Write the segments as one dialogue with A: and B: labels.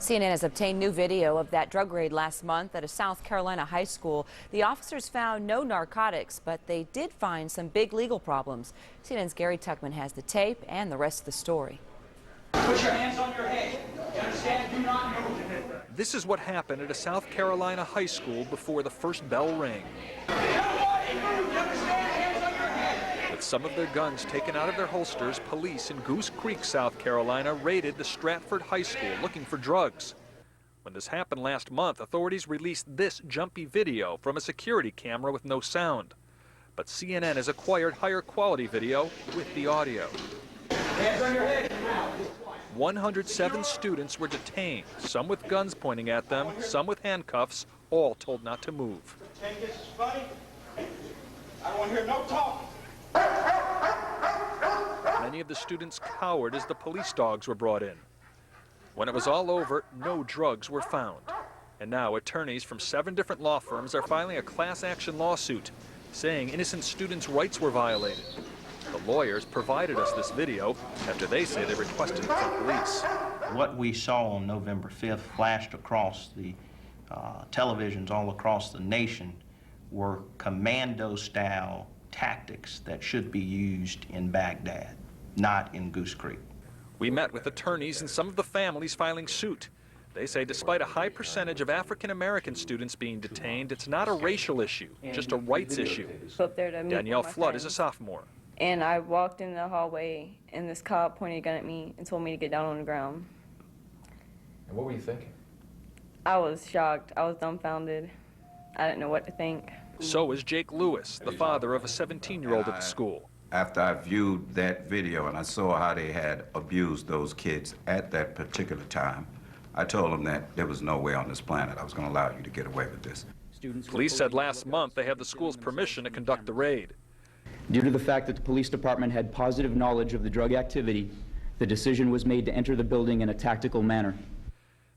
A: CNN has obtained new video of that drug raid last month at a South Carolina high school. The officers found no narcotics, but they did find some big legal problems. CNN's Gary Tuckman has the tape and the rest of the story.
B: Put your hands on your head. You understand? Do not move.
C: This is what happened at a South Carolina high school before the first bell rang. With some of their guns taken out of their holsters, police in Goose Creek, South Carolina, raided the Stratford High School looking for drugs. When this happened last month, authorities released this jumpy video from a security camera with no sound. But CNN has acquired higher quality video with the audio.
B: Hands on your head.
C: 107 students were detained, some with guns pointing at them, some with handcuffs, all told not to move.
B: Think this is funny? I don't want to hear no talking.
C: Many of the students cowered as the police dogs were brought in. When it was all over, no drugs were found. And now attorneys from 7 different law firms are filing a class action lawsuit, saying innocent students' rights were violated. The lawyers provided us this video after they say they requested it from police.
D: What we saw on November 5th flashed across the televisions all across the nation were commando-style tactics that should be used in Baghdad, not in Goose Creek.
C: We met with attorneys and some of the families filing suit. They say despite a high percentage of African-American students being detained, it's not a racial issue, just a rights issue. Danielle Flood is a sophomore.
E: And I walked in the hallway, and this cop pointed a gun at me and told me to get down on the ground.
F: And what were you thinking?
E: I was shocked. I was dumbfounded. I didn't know what to think.
C: So is Jake Lewis, the father of a 17-year-old at the school.
G: After I viewed that video and I saw how they had abused those kids at that particular time, I told them that there was no way on this planet I was going to allow you to get away with this.
C: Police said last month they had the school's permission to conduct the raid.
H: Due to the fact that the police department had positive knowledge of the drug activity, the decision was made to enter the building in a tactical manner.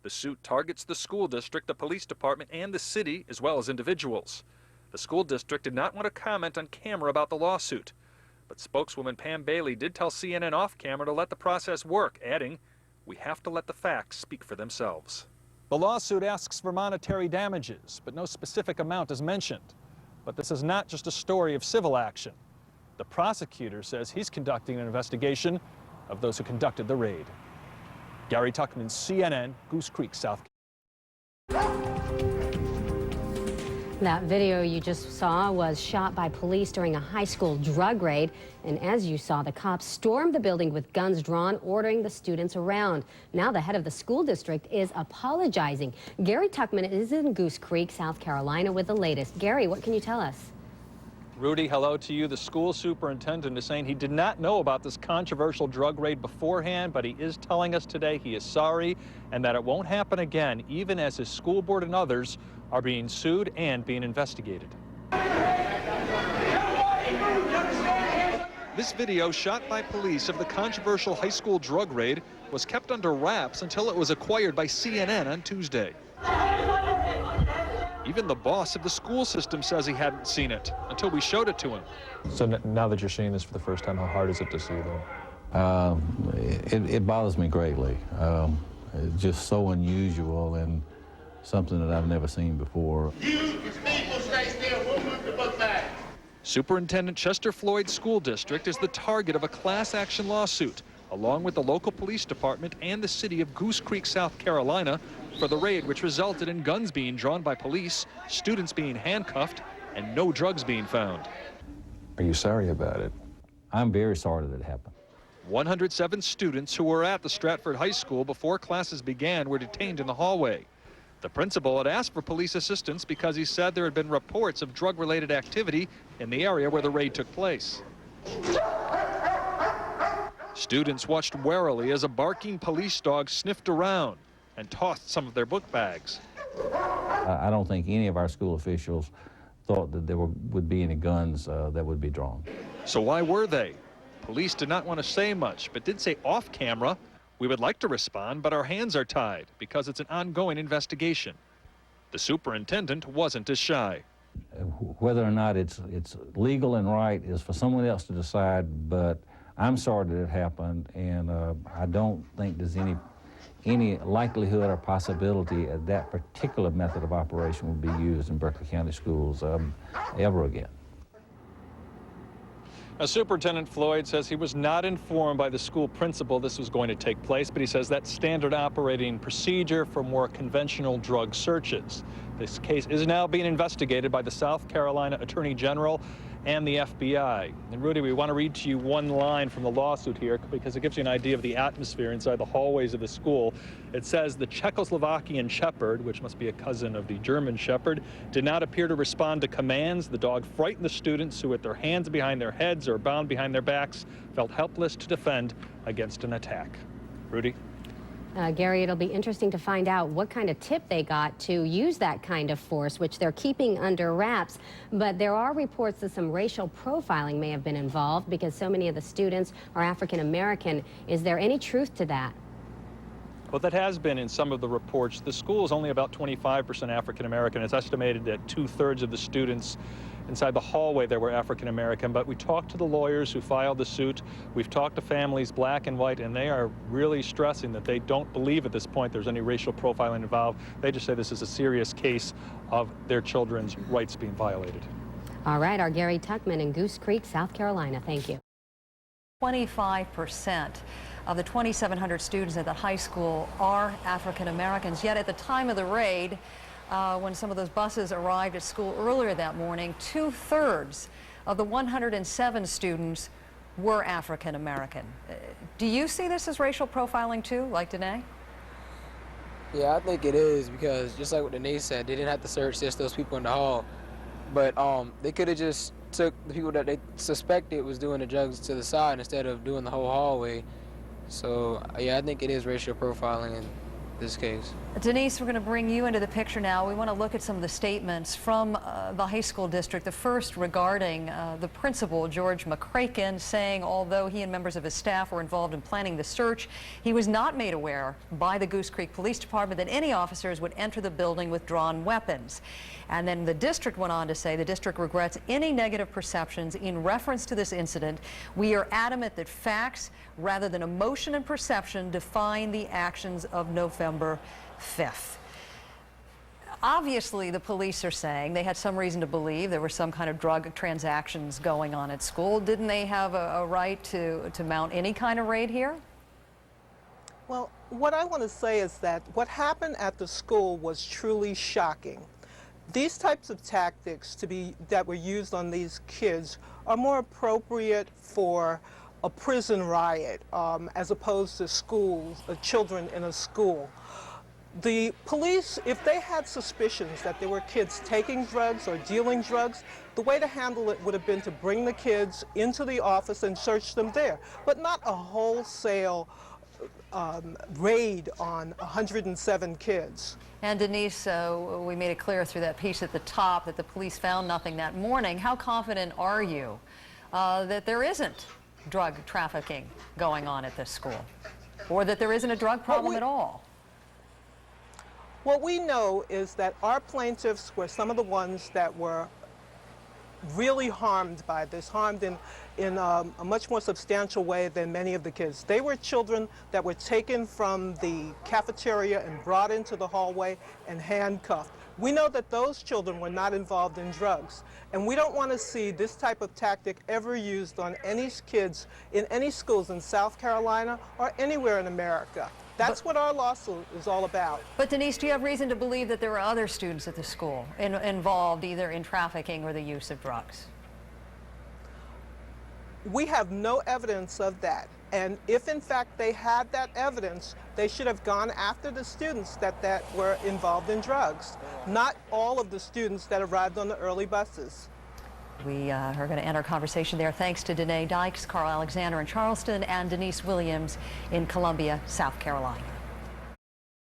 C: The suit targets the school district, the police department, and the city, as well as individuals. The school district did not want to comment on camera about the lawsuit, but spokeswoman Pam Bailey did tell CNN off camera to let the process work, adding, "We have to let the facts speak for themselves." The lawsuit asks for monetary damages, but no specific amount is mentioned. But this is not just a story of civil action. The prosecutor says he's conducting an investigation of those who conducted the raid. Gary Tuckman, CNN, Goose Creek, South Carolina.
I: That video you just saw was shot by police during a high school drug raid. And as you saw, the cops stormed the building with guns drawn, ordering the students around. Now the head of the school district is apologizing. Gary Tuckman is in Goose Creek, South Carolina with the latest. Gary, what can you tell us?
C: Rudy, hello to you. The school superintendent is saying he did not know about this controversial drug raid beforehand, but he is telling us today he is sorry and that it won't happen again, even as his school board and others are being sued and being investigated. This video shot by police of the controversial high school drug raid was kept under wraps until it was acquired by CNN on Tuesday. Even the boss of the school system says he hadn't seen it until we showed it to him.
F: So now that you're seeing this for the first time, how hard is it to see them?
J: It bothers me greatly. It's just so unusual and something that I've never seen before.
C: Superintendent Chester Floyd School District is the target of a class action lawsuit, along with the local police department and the city of Goose Creek, South Carolina, for the raid which resulted in guns being drawn by police, students being handcuffed, and no drugs being found.
F: Are you sorry about it?
J: I'm very sorry that it happened.
C: 107 students who were at the Stratford High School before classes began were detained in the hallway. The principal had asked for police assistance because he said there had been reports of drug-related activity in the area where the raid took place. Students watched warily as a barking police dog sniffed around and tossed some of their book bags.
J: I don't think any of our school officials thought that there would be any guns that would be drawn.
C: So why were they? Police did not want to say much, but did say off camera, "We would like to respond, but our hands are tied because it's an ongoing investigation." The superintendent wasn't as shy.
J: Whether or not it's legal and right is for someone else to decide, but I'm sorry that it happened, and I don't think there's any any likelihood or possibility that that particular method of operation will be used in Berkeley County schools ever again.
C: Now, Superintendent Floyd says he was not informed by the school principal this was going to take place, but he says that's standard operating procedure for more conventional drug searches. This case is now being investigated by the South Carolina Attorney General and the FBI. And Rudy, we want to read to you one line from the lawsuit here because it gives you an idea of the atmosphere inside the hallways of the school. It says the Czechoslovakian Shepherd, which must be a cousin of the German Shepherd, did not appear to respond to commands. The dog frightened the students who, with their hands behind their heads or bound behind their backs, felt helpless to defend against an attack. Rudy?
I: Gary, it'll be interesting to find out what kind of tip they got to use that kind of force, which they're keeping under wraps. But there are reports that some racial profiling may have been involved because so many of the students are African American. Is there any truth to that?
C: Well, that has been in some of the reports. The school is only about 25% African American. It's estimated that 2/3 of the students inside the hallway there were African American, but we talked to the lawyers who filed the suit. We've talked to families, black and white, and they are really stressing that they don't believe at this point there's any racial profiling involved. They just say this is a serious case of their children's rights being violated.
I: All right, our Gary Tuckman in Goose Creek, South Carolina. Thank you.
K: 25% of the 2,700 students at the high school are African Americans. Yet at the time of the raid, when some of those buses arrived at school earlier that morning, 2/3 of the 107 students were African American. Do you see this as racial profiling too, like Danae?
L: Yeah, I think it is because just like what Danae said, they didn't have to search just those people in the hall, but they could have just took the people that they suspected was doing the drugs to the side instead of doing the whole hallway. So yeah, I think it is racial profiling in this case.
K: Denise, we're going to bring you into the picture now. We want to look at some of the statements from the high school district. The first regarding the principal, George McCracken, saying although he and members of his staff were involved in planning the search, he was not made aware by the Goose Creek Police Department that any officers would enter the building with drawn weapons. And then the district went on to say the district regrets any negative perceptions in reference to this incident. We are adamant that facts rather than emotion and perception define the actions of November 5th. Obviously, the police are saying they had some reason to believe there were some kind of drug transactions going on at school. Didn't they have a right to mount any kind of raid here?
M: Well, what I want to say is that what happened at the school was truly shocking. These types of tactics that were used on these kids are more appropriate for a prison riot as opposed to schools, children in a school. The police, if they had suspicions that there were kids taking drugs or dealing drugs, the way to handle it would have been to bring the kids into the office and search them there, but not a wholesale raid on 107 kids.
K: And Denise, we made it clear through that piece at the top that the police found nothing that morning. How confident are you that there isn't drug trafficking going on at this school, or that there isn't a drug problem at all?
M: What we know is that our plaintiffs were some of the ones that were really harmed by this, harmed in a much more substantial way than many of the kids. They were children that were taken from the cafeteria and brought into the hallway and handcuffed. We know that those children were not involved in drugs, and we don't want to see this type of tactic ever used on any kids in any schools in South Carolina or anywhere in America. That's what our lawsuit is all about.
K: But Denise, do you have reason to believe that there were other students at the school involved either in trafficking or the use of drugs?
M: We have no evidence of that. And if in fact they had that evidence, they should have gone after the students that were involved in drugs, not all of the students that arrived on the early buses.
K: We are going to end our conversation there. Thanks to Danae Dykes, Carl Alexander in Charleston, and Denise Williams in Columbia, South Carolina.